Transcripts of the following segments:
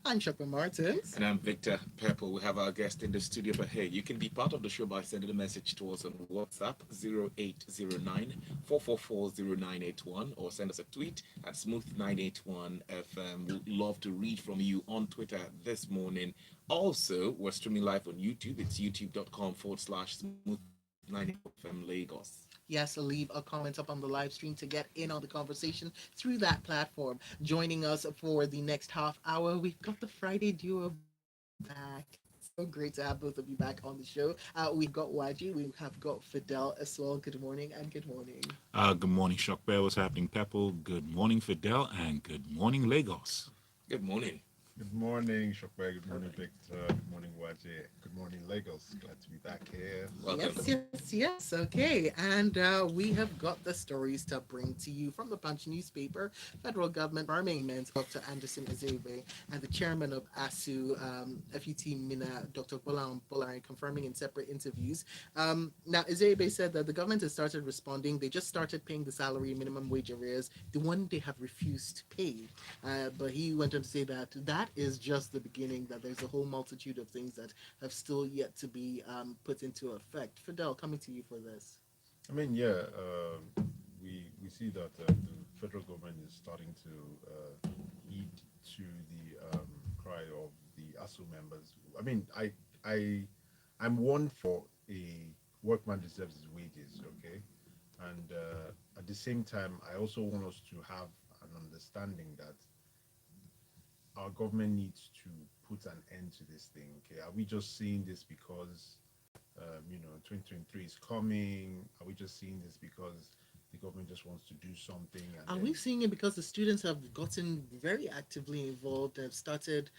I'm Shopper Martins. And I'm Victor Purple. We have our guest in the studio. But hey, you can be part of the show by sending a message to us on WhatsApp 0809 4440981 or send us a tweet at Smooth981FM. We'd love to read from you on Twitter this morning. Also, we're streaming live on YouTube. It's youtube.com/Smooth981FM Lagos. Yes, leave a comment up on the live stream to get in on the conversation through that platform. Joining us for the next half hour, we've got the Friday duo back. So great to have both of you back on the show. We've got Waji, we have got Fidel as well. Good morning and good morning. Good morning, Shock Bear. What's happening, Pepple? Good morning, Fidel, and good morning, Lagos. Good morning. Good morning, Shokwe. Good morning, Victor. Good morning, Waje. Good morning, Lagos. Glad to be back here. Welcome. Yes. Okay. And we have got the stories to bring to you from the Punch newspaper. Federal government armament, Dr. Anderson Ezebe, and the chairman of ASU, FUT Mina, Dr. Bolari, confirming in separate interviews. Now, Ezebe said that the government has started responding. They just started paying the salary minimum wage arrears, the one they have refused to pay. But he went on to say that is just the beginning, that there's a whole multitude of things that have still yet to be put into effect. Fidel, coming to you for this. I mean, yeah, we see that the federal government is starting to heed to the cry of the ASU members. I mean, I'm one for a workman deserves his wages, okay, and at the same time, I also want us to have an understanding that our government needs to put an end to this thing. Okay, are we just seeing this because 2023 is coming? Are we just seeing this because the government just wants to do something? And Are we seeing it because the students have gotten very actively involved and have started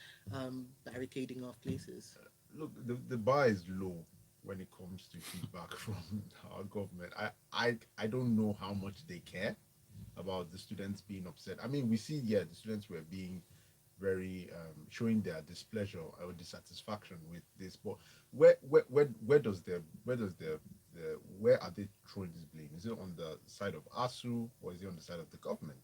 barricading off places? Look, the bar is low when it comes to feedback from our government. I don't know how much they care about the students being upset. I mean, we see, yeah, the students were being very showing their displeasure or dissatisfaction with this, but where are they throwing this blame? Is it on the side of ASU or is it on the side of the government?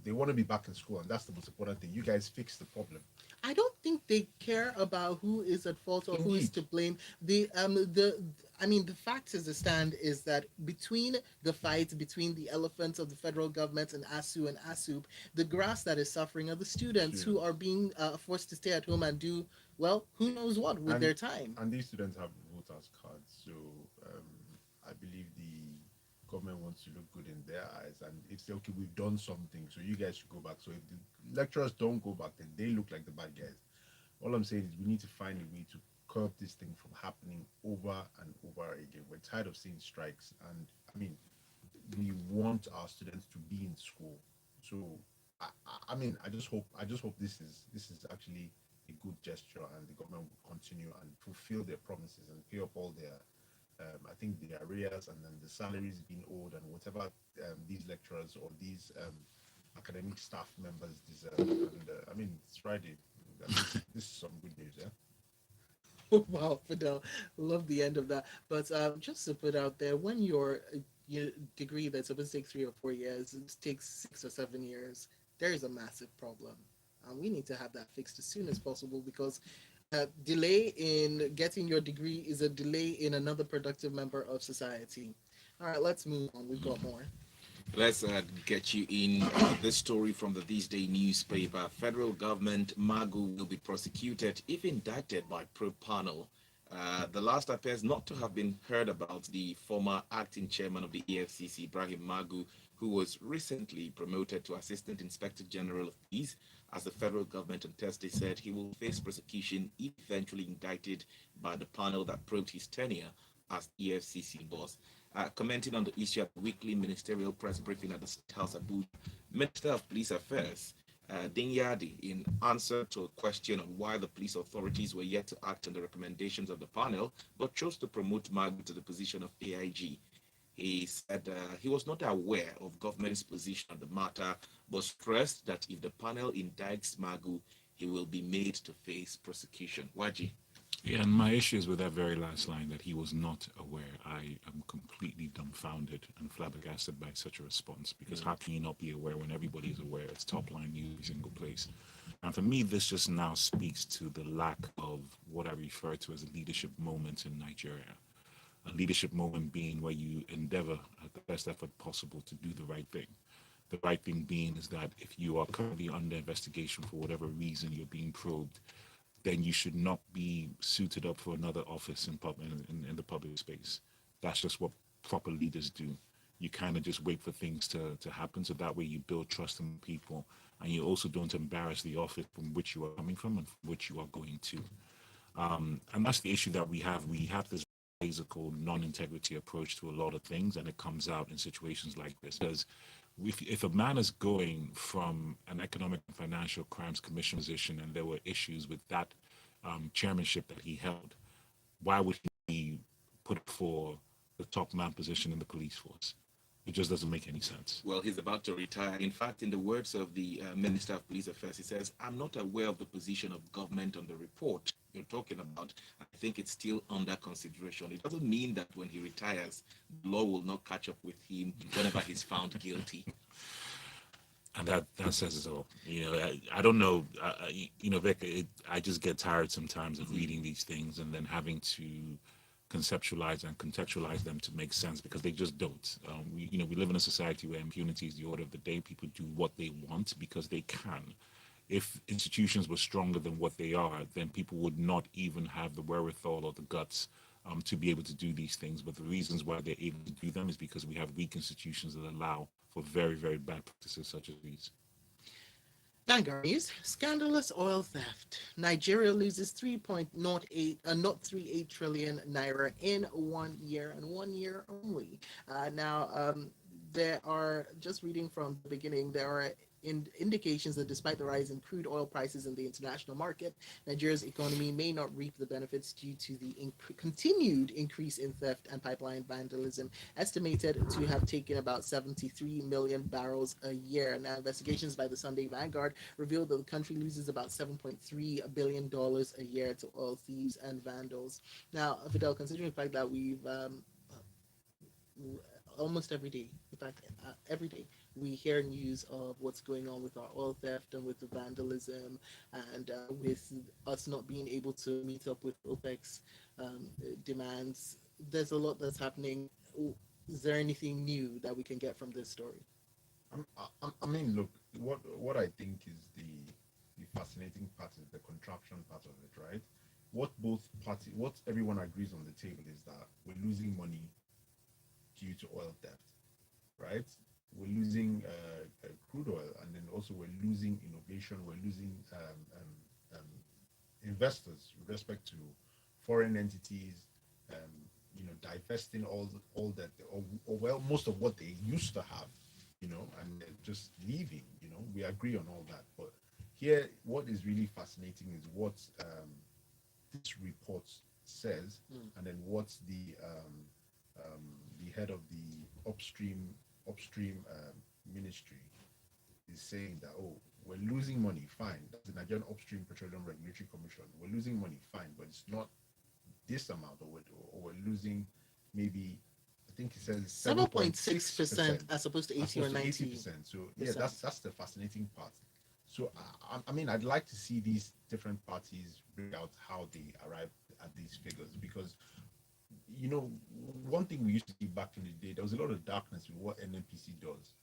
They want to be back in school, and that's the most important thing. You guys fix the problem. I don't think they care about who is at fault or who is Indeed. to blame. The fact is, the stand is that between the fight between the elephants of the federal government and ASU and ASUP, the grass that is suffering are the students who are being forced to stay at home and do, well, who knows what with and their time. and these students have voters cards, so um, I believe the government wants to look good in their eyes, and if they okay, we've done something, so you guys should go back. So if the lecturers don't go back, then they look like the bad guys. All I'm saying is we need to find a way to curb this thing from happening over and over again. We're tired of seeing strikes, and I mean, we want our students to be in school. So I mean, I just hope this is actually a good gesture, and the government will continue and fulfill their promises and pay up all their I think the arrears and then the salaries being owed and whatever these lecturers or these academic staff members deserve. And I mean, it's Friday. This is some good news, yeah. Wow, Fidel, love the end of that. But just to put out there, when your degree that's supposed to take 3 or 4 years, it takes 6 or 7 years, there is a massive problem. We need to have that fixed as soon as possible because delay in getting your degree is a delay in another productive member of society. All right, let's move on. We've got more. Let's get you in this story from the These Day newspaper. Federal government Magu will be prosecuted if indicted by probe panel. The last appears not to have been heard about the former acting chairman of the EFCC, Ibrahim Magu, who was recently promoted to Assistant Inspector General of Police, as the federal government on Thursday said he will face prosecution if eventually indicted by the panel that probed his tenure as EFCC boss. Commenting on the issue at the weekly ministerial press briefing at the State House Abuja, Minister of Police Affairs Dinyadi, in answer to a question on why the police authorities were yet to act on the recommendations of the panel but chose to promote Magu to the position of AIG. He said he was not aware of government's position on the matter, but stressed that if the panel indicts Magu, he will be made to face prosecution. Waji. Yeah, and my issue is with that very last line that he was not aware. I am completely dumbfounded and flabbergasted by such a response because how can you not be aware when everybody is aware? It's top line news every single place. And for me, this just now speaks to the lack of what I refer to as a leadership moment in Nigeria. A leadership moment being where you endeavor at the best effort possible to do the right thing. The right thing being is that if you are currently under investigation for whatever reason you're being probed, then you should not be suited up for another office in the public space. That's just what proper leaders do. You kind of just wait for things to happen so that way you build trust in people, and you also don't embarrass the office from which you are coming from and from which you are going to. And that's the issue that we have. We have this laissez non-integrity approach to a lot of things, and it comes out in situations like this. Because if a man is going from an economic and financial crimes commission position, and there were issues with that chairmanship that he held, why would he be put for the top man position in the police force? It just doesn't make any sense. Well, he's about to retire. In fact, in the words of the Minister of Police Affairs, he says, I'm not aware of the position of government on the report you're talking about. I think it's still under consideration. It doesn't mean that when he retires, the law will not catch up with him whenever he's found guilty. And that says it all. I don't know. Vic, I just get tired sometimes of reading these things and then having to conceptualize and contextualize them to make sense, because they just don't. We live in a society where impunity is the order of the day. People do what they want because they can. If institutions were stronger than what they are, then people would not even have the wherewithal or the guts to be able to do these things. But the reasons why they're able to do them is because we have weak institutions that allow for very, very bad practices such as these. Vanguard News, scandalous oil theft. Nigeria loses 3.08 trillion naira in 1 year, and 1 year only. There are, just reading from the beginning, there are indications that despite the rise in crude oil prices in the international market, Nigeria's economy may not reap the benefits due to the continued increase in theft and pipeline vandalism, estimated to have taken about 73 million barrels a year. Now, investigations by the Sunday Vanguard revealed that the country loses about $7.3 billion a year to oil thieves and vandals. Now, Fidel, considering the fact that we've almost every day, in fact, every day, we hear news of what's going on with our oil theft and with the vandalism, and with us not being able to meet up with OPEC's demands. There's a lot that's happening. Is there anything new that we can get from this story? I mean, look, what I think is the fascinating part is the contraption part of it, right? What everyone agrees on the table is that we're losing money due to oil theft, right? We're losing crude oil, and then also we're losing innovation. We're losing investors with respect to foreign entities, divesting all that, or well, most of what they used to have, and they're just leaving. We agree on all that, but here, what is really fascinating is what this report says, and then what the head of the upstream ministry is saying that, oh, we're losing money, fine. That's the Nigerian Upstream Petroleum Regulatory Commission. We're losing money, fine, but it's not this amount, or we're losing maybe, I think it says 7.6% as opposed to 80 or 90%. So yeah, that's the fascinating part. So I mean, I'd like to see these different parties bring out how they arrive at these figures, because one thing we used to see back in the day, there was a lot of darkness with what NNPC does,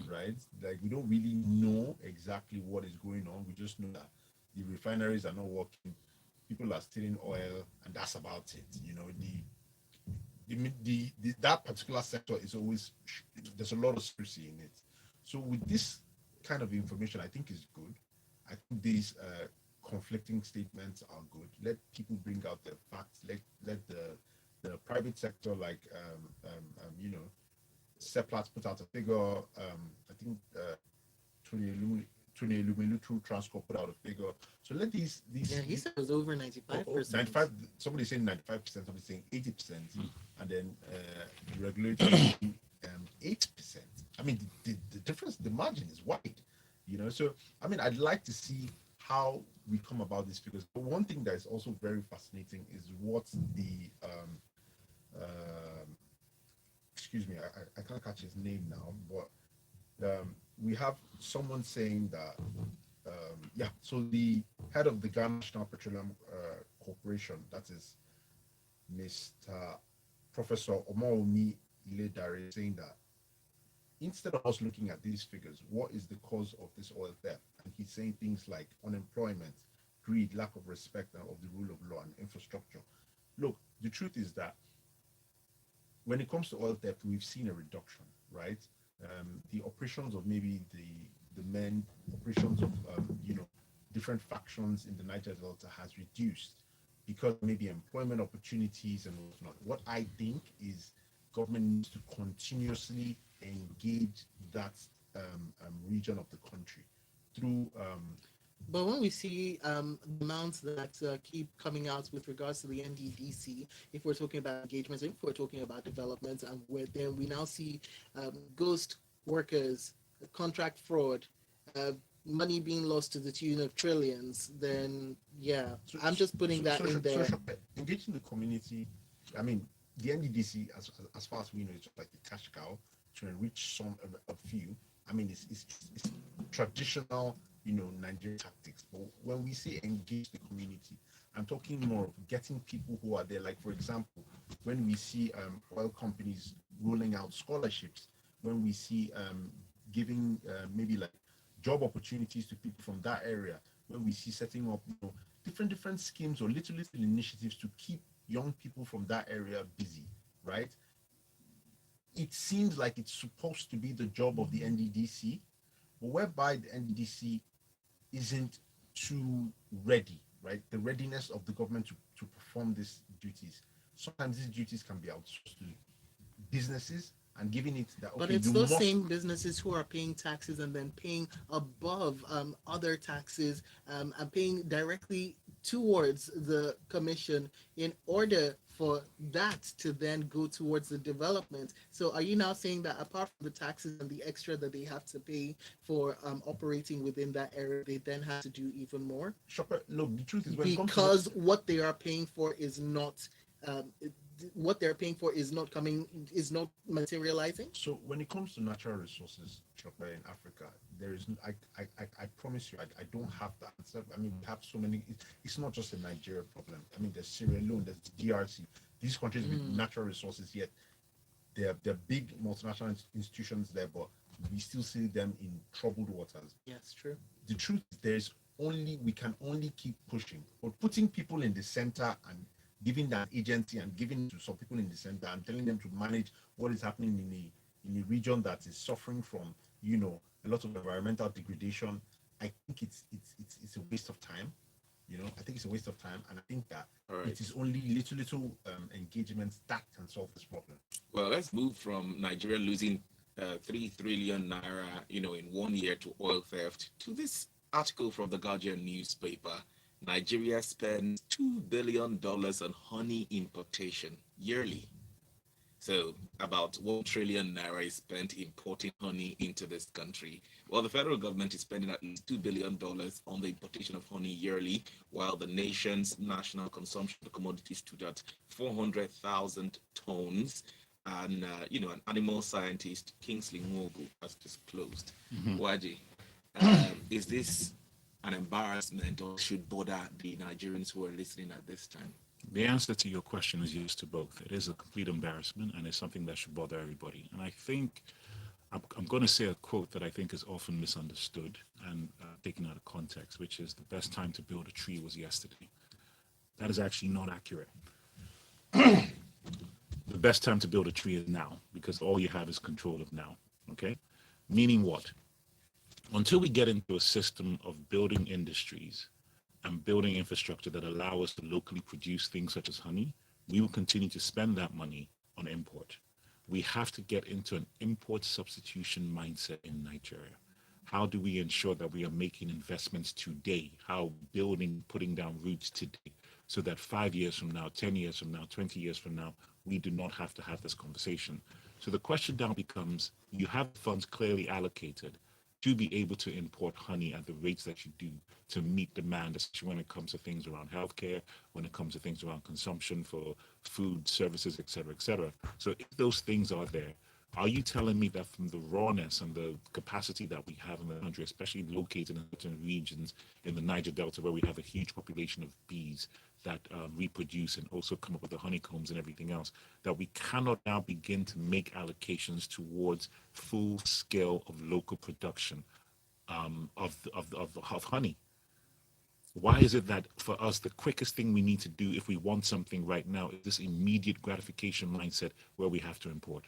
right? Like, we don't really know exactly what is going on. We just know that the refineries are not working, people are stealing oil, and that's about it. That particular sector is always, there's a lot of secrecy in it. So with this kind of information, I think is good. I think these conflicting statements are good. Let people bring out the facts. Let the private sector, like Seplat put out a figure. I think Tony Lumelu Transcorp put out a figure. So let these Yeah, he said it was over 95%. 95. Somebody's saying 95%. Somebody's saying 80%, and then regulatory 8%. I mean, the difference, the margin is wide. So I mean, I'd like to see how we come about these figures. But one thing that is also very fascinating is what the excuse me, I can't catch his name now, but we have someone saying that Yeah, so the head of the Ghana National Petroleum Corporation, that is Mr. Professor Omaomi Iledare, saying that instead of us looking at these figures, what is the cause of this oil theft? And he's saying things like unemployment, greed, lack of respect of the rule of law, and infrastructure. Look, the truth is that when it comes to oil theft, we've seen a reduction, right? The operations of maybe the men, operations of different factions in the Niger Delta has reduced because maybe employment opportunities and whatnot. What I think is government needs to continuously engage that region of the country through But when we see the amounts that keep coming out with regards to the NDDC, if we're talking about engagements, if we're talking about developments, and then we now see ghost workers, contract fraud, uh, money being lost to the tune of trillions, then yeah, I'm just putting that in there. engaging the community. I mean, the NDDC, as far as we know, is just like a cash cow to enrich a few. I mean, it's traditional, Nigerian tactics. But when we say engage the community, I'm talking more of getting people who are there. Like, for example, when we see oil companies rolling out scholarships, when we see giving maybe like job opportunities to people from that area, when we see setting up different schemes or little initiatives to keep young people from that area busy, right? It seems like it's supposed to be the job of the NDDC, but whereby the NDDC isn't too ready, right? The readiness of the government to perform these duties. Sometimes these duties can be outsourced to businesses and giving it that, But okay, it's you those must. same businesses who are paying taxes and then paying above other taxes and paying directly towards the commission in order for that to then go towards the development. So are you now saying that apart from the taxes and the extra that they have to pay for operating within that area, they then have to do even more? Shopper, look, the truth is when it comes to Because what they are paying for is not um, what they're paying for is not materializing. so when it comes to natural resources, Shopper, in Africa, there is I promise you I don't have the answer. I mean, we have so many. It's not just a Nigeria problem. I mean, there's Sierra Leone, there's DRC. These countries with natural resources, yet they're big multinational institutions there, but we still see them in troubled waters. Yes, true. The truth is there's only we can only keep pushing, but putting people in the center and giving that agency and giving to some people in the center and telling them to manage what is happening in a region that is suffering from a lot of environmental degradation. I think it's a waste of time. I think it's a waste of time, and I think that All it right. is only little engagements that can solve this problem. Well, let's move from Nigeria losing 3 trillion naira, in 1 year to oil theft to this article from the Guardian newspaper. Nigeria spends $2 billion on honey importation yearly. So about 1 trillion naira is spent importing honey into this country. Well, the federal government is spending at least $2 billion on the importation of honey yearly, while the nation's national consumption of commodities stood at 400,000 tons. And an animal scientist, Kingsley Nwogu, has disclosed. Waji, is this an embarrassment or should bother the Nigerians who are listening at this time? The answer to your question is yes to both. It is a complete embarrassment and it's something that should bother everybody. And I think I'm going to say a quote that I think is often misunderstood and taken out of context, which is the best time to build a tree was yesterday. That is actually not accurate. The best time to build a tree is now because all you have is control of now. Okay? Meaning what? Until we get into a system of building industries and building infrastructure that allow us to locally produce things such as honey, we will continue to spend that money on import. We have to get into an import substitution mindset in Nigeria. How do we ensure that we are making investments today? How building, putting down roots today, so that 5 years from now, 10 years from now, 20 years from now, we do not have to have this conversation. So the question now becomes, you have funds clearly allocated to be able to import honey at the rates that you do to meet demand, especially when it comes to things around healthcare, when it comes to things around consumption for food, services, etc., etc. So if those things are there, Are you telling me that from the rawness and the capacity that we have in the country, especially located in certain regions in the Niger Delta, where we have a huge population of bees that reproduce and also come up with the honeycombs and everything else, that we cannot now begin to make allocations towards full scale of local production of honey? Why is it that for us, the quickest thing we need to do if we want something right now is this immediate gratification mindset where we have to import?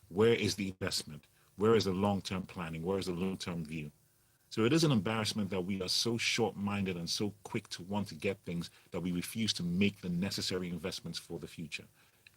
Where is the investment? Where is the long-term planning? Where is the long-term view? So it is an embarrassment that we are so short-minded and so quick to want to get things that we refuse to make the necessary investments for the future.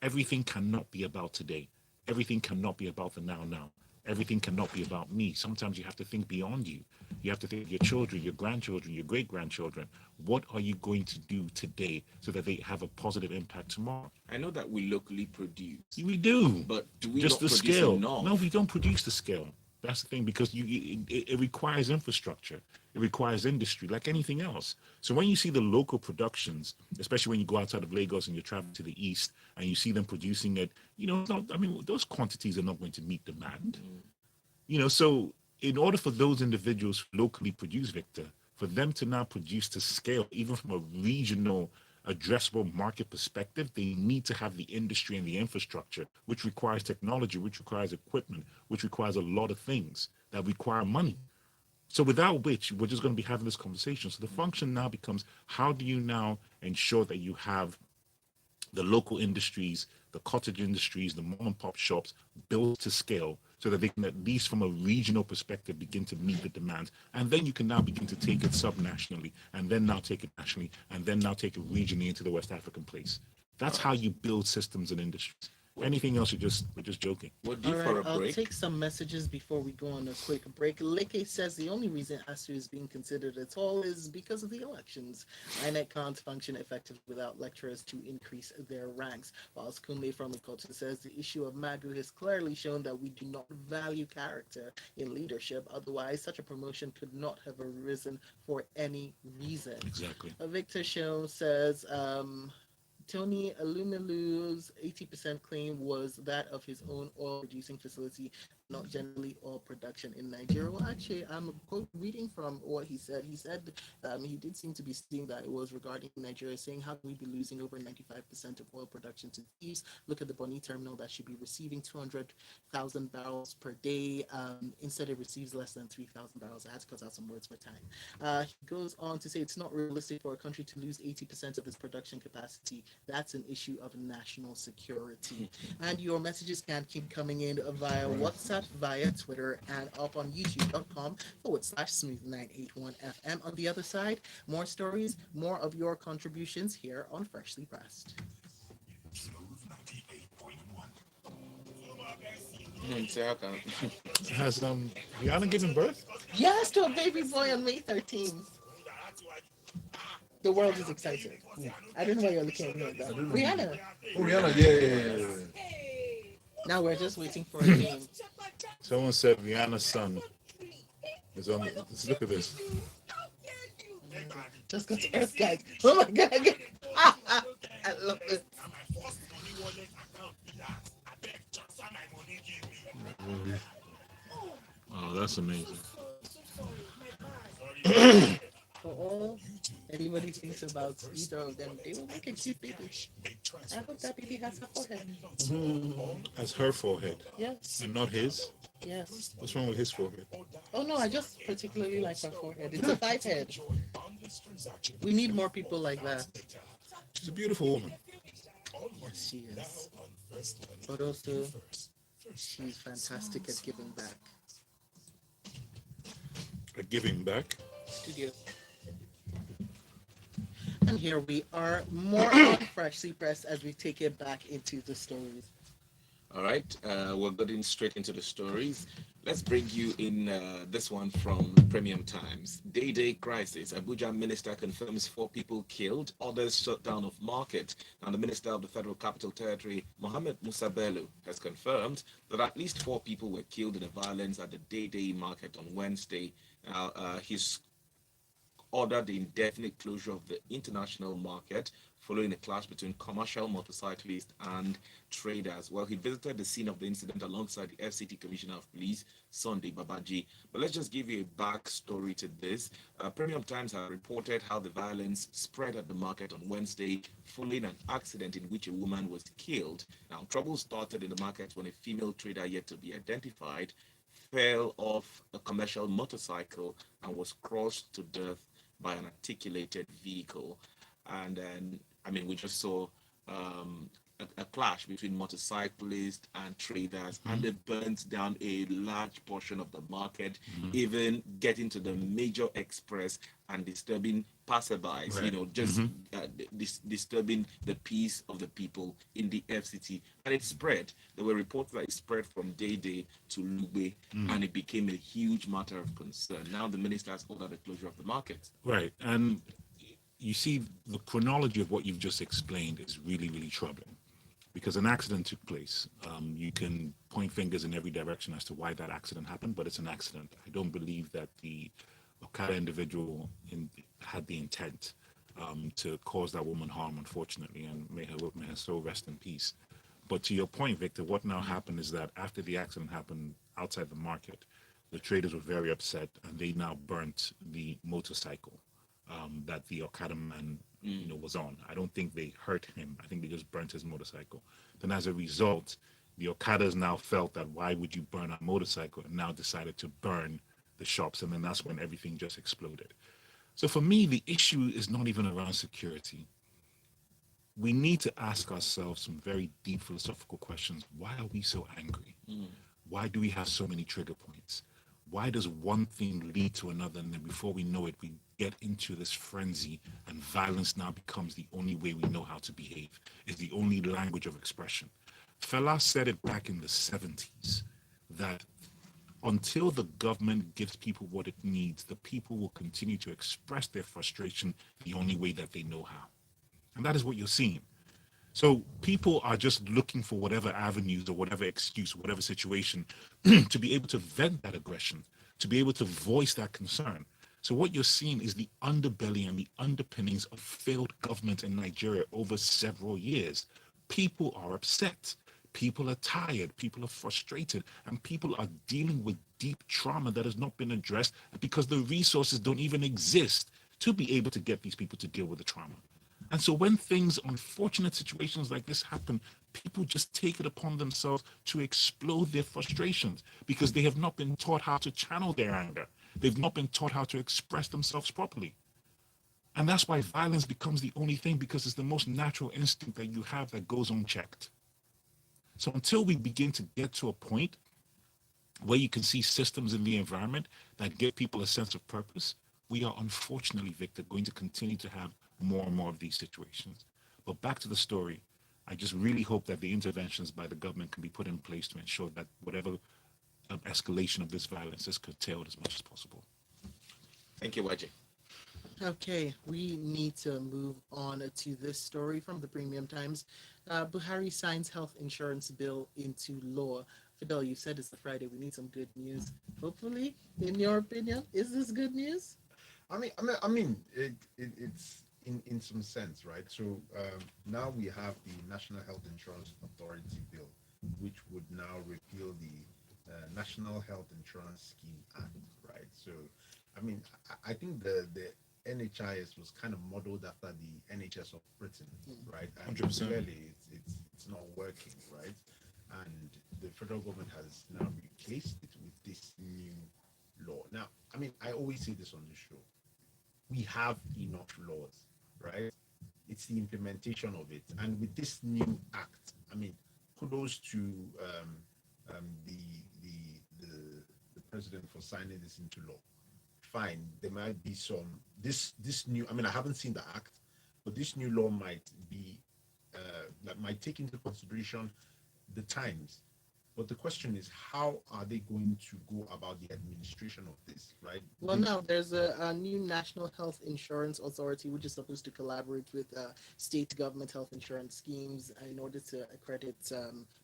Everything cannot be about today. Everything cannot be about the now. Everything cannot be about me. Sometimes you have to think beyond you. You have to think of your children, your grandchildren, your great-grandchildren. What are you going to do today so that they have a positive impact tomorrow? I know that we locally produce, We do. but do we Just not the produce scale. enough? No, we don't produce the scale. That's the thing, because it requires infrastructure. It requires industry, like anything else. So when you see the local productions, especially when you go outside of Lagos and you travel to the east and you see them producing it, it's not, I mean, those quantities are not going to meet demand. So in order for those individuals who locally produce, Victor, for them to now produce to scale, even from a regional addressable market perspective, they need to have the industry and the infrastructure, which requires technology, which requires equipment, which requires a lot of things that require money. So without which, we're just going to be having this conversation. So the function now becomes, how do you now ensure that you have the local industries, the cottage industries, the mom and pop shops built to scale so that they can, at least from a regional perspective, begin to meet the demands. And then you can now begin to take it subnationally, and then now take it nationally, and then now take it regionally into the West African place. That's how you build systems and industries. Anything else, we're just joking. We're All due right, for a I'll break. take some messages before we go on a quick break. Leke says the only reason ASU is being considered at all is because of the elections. INEC can't function effectively without lecturers to increase their ranks. Whilst Kunle from Ikoto says the issue of Magu has clearly shown that we do not value character in leadership. Otherwise, such a promotion could not have arisen for any reason. Exactly. Victor Show says, Tony Alumilu's 80% claim was that of his own oil producing facility, not generally oil production in Nigeria. Well, actually, I'm reading from what he said. He said he did seem to be seeing that it was regarding Nigeria, saying how can we be losing over 95% of oil production to thieves? Look at the Bonny terminal that should be receiving 200,000 barrels per day. Instead, it receives less than 3,000 barrels. I had to cut out some words for time. He goes on to say it's not realistic for a country to lose 80% of its production capacity. That's an issue of national security. And your messages can keep coming in via WhatsApp, via Twitter, and up on youtube.com/smooth981FM. On the other side, more stories, more of your contributions here on Freshly Pressed. Has Rihanna given birth? Yes, to a baby boy on May 13th. The world is excited. I don't know why you're looking at me like that. Rihanna. Oh, Rihanna, yeah. Now we're just waiting for a name. Someone said Rihanna's son is on. Let's look at this. Just got to Earth, guys. Oh my god. I love it. Oh, that's amazing. For all anybody thinks about either of them, they will make a cute baby. I hope that baby has a forehead. As her forehead. Yes. And not his? Yes. What's wrong with his forehead? Oh no, I just particularly like her forehead. It's a 5 head. We need more people like that. She's a beautiful woman. Yes, she is. But also, she's fantastic at giving back. At giving back? Studio. And here we are, more on Freshly Pressed as we take it back into the stories. All right, we're getting straight into the stories. Let's bring you in this one from Premium Times. Day crisis. Abuja minister confirms 4 people killed, others shut down of market. Now, the minister of the Federal Capital Territory, Mohammed Musa Bello, has confirmed that at least 4 people were killed in the violence at the Day market on Wednesday. Now, he's ordered the indefinite closure of the international market following a clash between commercial motorcyclists and traders. Well, he visited the scene of the incident alongside the FCT Commissioner of Police, Sunday Babaji. But let's just give you a backstory to this. Premium Times have reported how the violence spread at the market on Wednesday following an accident in which a woman was killed. Now, trouble started in the market when a female trader yet to be identified fell off a commercial motorcycle and was crushed to death by an articulated vehicle. And then, I mean, we just saw a clash between motorcyclists and traders, and they burnt down a large portion of the market, even getting to the major express and disturbing passerbys, Right. just disturbing the peace of the people in the FCT. And it spread. There were reports that it spread from Day to Lube, and it became a huge matter of concern. Now the minister has ordered the closure of the market. Right. And you see, the chronology of what you've just explained is really, really troubling because an accident took place. You can point fingers in every direction as to why that accident happened, but it's an accident. I don't believe that the Okada individual had the intent to cause that woman harm, unfortunately, and may her soul rest in peace. But to your point, Victor, what now happened is that after the accident happened outside the market, the traders were very upset and they now burnt the motorcycle that the Okada man was on. I don't think they hurt him. I think they just burnt his motorcycle. Then as a result, the Okadas now felt that why would you burn a motorcycle, and now decided to burn the shops, and then that's when everything just exploded. So for me, the issue is not even around security. We need to ask ourselves some very deep philosophical questions. Why are we so angry? Why do we have so many trigger points? Why does one thing lead to another, and then before we know it, we get into this frenzy, and violence now becomes the only way we know how to behave, is the only language of expression. Fela said it back in the 70s that until the government gives people what it needs, the people will continue to express their frustration the only way that they know how. And that is what you're seeing. So people are just looking for whatever avenues or whatever excuse, whatever situation to be able to vent that aggression, to be able to voice that concern. So what you're seeing is the underbelly and the underpinnings of failed government in Nigeria over several years. People are upset. People are tired. People are frustrated. And people are dealing with deep trauma that has not been addressed because the resources don't even exist to be able to get these people to deal with the trauma. And so when things, unfortunate situations like this happen, people just take it upon themselves to explode their frustrations because they have not been taught how to channel their anger. They've not been taught how to express themselves properly. And that's why violence becomes the only thing, because it's the most natural instinct that you have that goes unchecked. So until we begin to get to a point where you can see systems in the environment that give people a sense of purpose, we are unfortunately, Victor, going to continue to have more and more of these situations. But back to the story, I just really hope that the interventions by the government can be put in place to ensure that whatever escalation of this violence is curtailed as much as possible. Thank you, Waji. Okay, we need to move on to this story from the Premium Times. Buhari signs health insurance bill into law. Fidel, you said it's the Friday. We need some good news. Hopefully, in your opinion, is this good news? It's in some sense, right? So now we have the National Health Insurance Authority bill, which would now repeal the National Health Insurance Scheme Act, right? So, I think the NHIS was kind of modeled after the NHS of Britain, right? And 100%. clearly, it's not working, right? And the federal government has now replaced it with this new law. Now, I always say this on the show: we have enough laws, right? It's the implementation of it. And with this new act, kudos to the president for signing this into law. Fine, there might be some this new. I haven't seen the act, but this new law might be that might take into consideration the times. But the question is, how are they going to go about the administration of this, right? Well, now there's a new National Health Insurance Authority, which is supposed to collaborate with state government health insurance schemes in order to accredit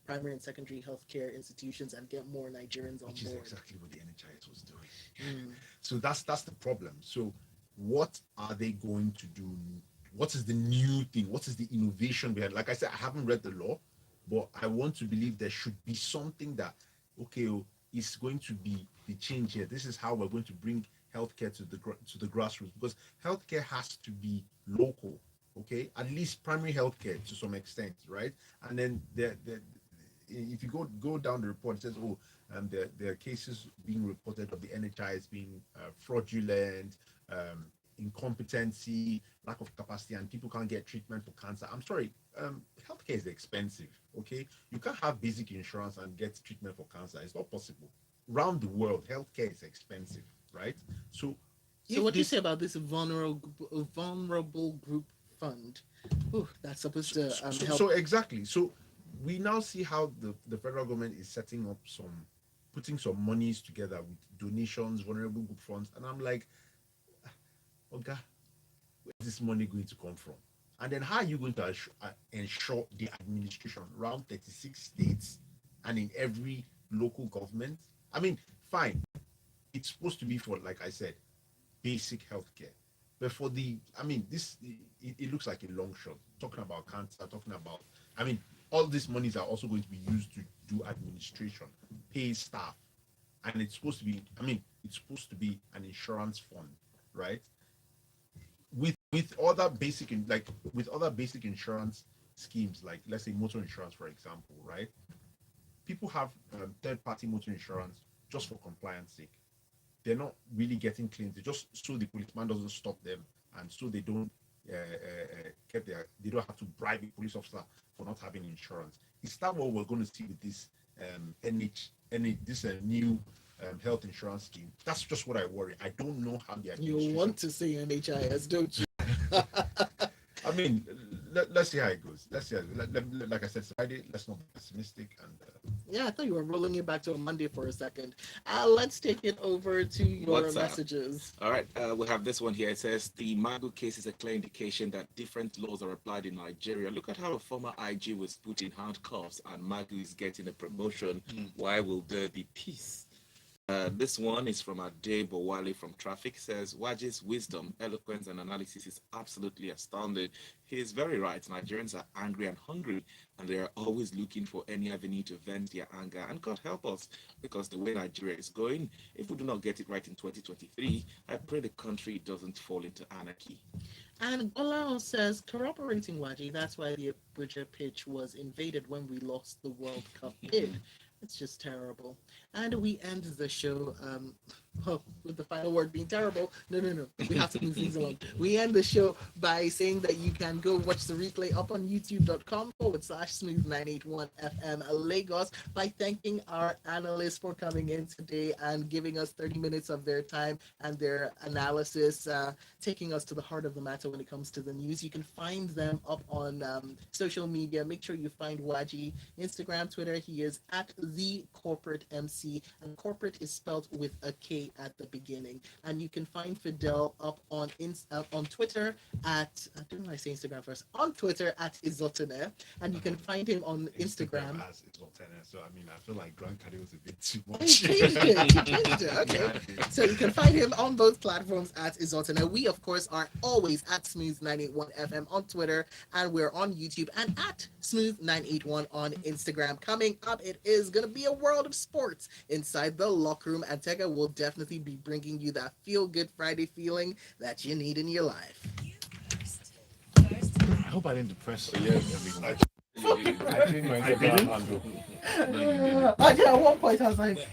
primary and secondary healthcare institutions and get more Nigerians on Which is board. exactly what the NHIS was doing. So that's the problem. So what are they going to do? What is the new thing? What is the innovation behind? Like I said, I haven't read the law, but I want to believe there should be something that, okay, is going to be the change here. This is how we're going to bring healthcare to the grassroots, because healthcare has to be local, okay? At least primary healthcare to some extent, right? And then if you go down the report, it says, oh, there are cases being reported of the NHI as being fraudulent, incompetency, lack of capacity, and people can't get treatment for cancer. I'm sorry, healthcare is expensive, okay? You can't have basic insurance and get treatment for cancer. It's not possible. Around the world, healthcare is expensive, right? So what do you say about this vulnerable group fund? Ooh, that's supposed to help. so exactly. So we now see how the federal government is setting up putting some monies together with donations, vulnerable group funds, and I'm like, okay, where's this money going to come from? And then how are you going to ensure the administration around 36 states and in every local government? I mean, fine, it's supposed to be for, like I said, basic healthcare. But for it looks like a long shot. Talking about cancer, talking about, all these monies are also going to be used to do administration, pay staff, and it's supposed to be, it's supposed to be an insurance fund, right? With other basic insurance schemes, like let's say motor insurance, for example, right? People have third-party motor insurance just for compliance sake. They're not really getting claims. They just so the policeman doesn't stop them, and so they don't they don't have to bribe a police officer for not having insurance. Is that what we're going to see with this new health insurance scheme? That's just what I worry. I don't know how the You want to say NHIS, don't you? Let's see how it goes. Let's see. Like I said, Friday. Let's not be pessimistic. And yeah, I thought you were rolling it back to a Monday for a second. Let's take it over to your messages. All right, we have this one here. It says the Magu case is a clear indication that different laws are applied in Nigeria. Look at how a former IG was put in handcuffs and Magu is getting a promotion. Why will there be peace? This one is from Ade Bowale from Traffic. Says Waji's wisdom, eloquence, and analysis is absolutely astounding. He is very right. Nigerians are angry and hungry, and they are always looking for any avenue to vent their anger. And God help us, because the way Nigeria is going, if we do not get it right in 2023, I pray the country doesn't fall into anarchy. And Olao says, corroborating Waji, that's why the Abuja pitch was invaded when we lost the World Cup bid. It's just terrible. And we end the show with the final word being terrible. No. We have to move things along. We end the show by saying that you can go watch the replay up on youtube.com/smooth981FM Lagos, by thanking our analysts for coming in today and giving us 30 minutes of their time and their analysis, taking us to the heart of the matter when it comes to the news. You can find them up on social media. Make sure you find Waji, Instagram, Twitter. He is at the corporate MC, and corporate is spelled with a K at the beginning. And you can find Fidel up on Twitter at, I don't know why I say Instagram first, on Twitter at Izotene, and you can find him on Instagram as Izotene. So I feel like Grand Cardi was a bit too He much. changed it. Okay. So you can find him on both platforms at Izotene. We, of course, are always at Smooth981FM on Twitter, and we're on YouTube and at Smooth981 on Instagram. Coming up, it is going to be a world of sports inside the locker room, and Tega will definitely be bringing you that feel-good Friday feeling that you need in your life. I hope I didn't depress you. Everyone. I didn't. I didn't. At one point, I was like,